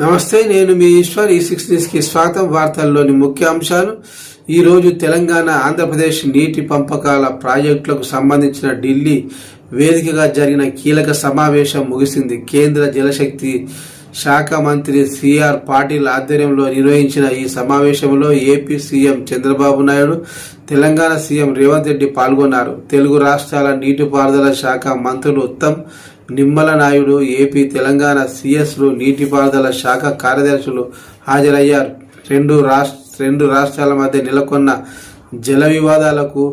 నమస్తే, నేను మీ ఈశ్వర్. ఈ6 న్యూస్కి స్వాగతం. వార్తల్లోని ముఖ్య అంశాలు. ఈరోజు తెలంగాణ ఆంధ్రప్రదేశ్ నీటి పంపకాల ప్రాజెక్టులకు సంబంధించిన ఢిల్లీ వేదికగా జరిగిన కీలక సమావేశం ముగిసింది. కేంద్ర జలశక్తి శాఖ మంత్రి సిఆర్ పాటిల్ ఆధ్వర్యంలో నిర్వహించిన ఈ సమావేశంలో AP CM Chandrababu Naidu, Telangana CM Revanth Reddy పాల్గొన్నారు. తెలుగు రాష్ట్రాల నీటిపారుదల శాఖ మంత్రులు ఉత్తమ్, నిమ్మల నాయుడు, ఏపీ, తెలంగాణ సీఎస్లు, నీటిపారుదల శాఖ కార్యదర్శులు హాజరయ్యారు. రెండు రాష్ట్రాల మధ్య నెలకొన్న జల వివాదాలకు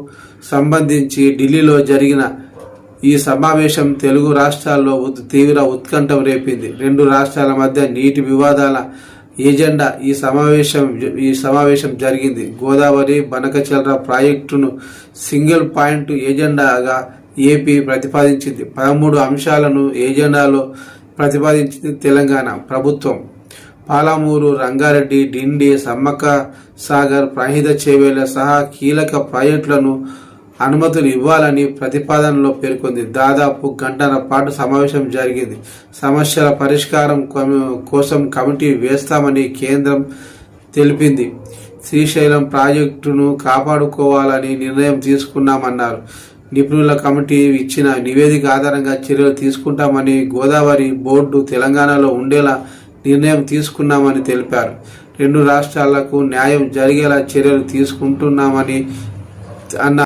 సంబంధించి ఢిల్లీలో జరిగిన ఈ సమావేశం తెలుగు రాష్ట్రాల్లో తీవ్ర ఉత్కంఠ రేపింది. రెండు రాష్ట్రాల మధ్య నీటి వివాదాల ఎజెండా ఈ సమావేశం జరిగింది. గోదావరి బనకచర్ల ప్రాజెక్టును సింగిల్ పాయింట్ ఎజెండాగా ఏపీ ప్రతిపాదించింది. 13 అంశాలను ఎజెండాలో ప్రతిపాదించింది తెలంగాణ ప్రభుత్వం. పాలమూరు, రంగారెడ్డి, డిండి, సమ్మక్క సాగర్, ప్రహిత చేవేళ్ల సహా కీలక ప్రాజెక్టులను అనుమతులు ఇవ్వాలని ప్రతిపాదనలో పేర్కొంది. దాదాపు గంటల పాటు సమావేశం జరిగింది. సమస్యల పరిష్కారం కోసం కమిటీ వేస్తామని కేంద్రం తెలిపింది. శ్రీశైలం ప్రాజెక్టును కాపాడుకోవాలని నిర్ణయం తీసుకున్నామన్నారు. నిపుణుల కమిటీ ఇచ్చిన నివేదిక ఆధారంగా చర్యలు తీసుకుంటామని, గోదావరి బోర్డు తెలంగాణలో ఉండేలా నిర్ణయం తీసుకున్నామని తెలిపారు. రెండు రాష్ట్రాలకు న్యాయం జరిగేలా చర్యలు తీసుకుంటున్నామని అన్నారు.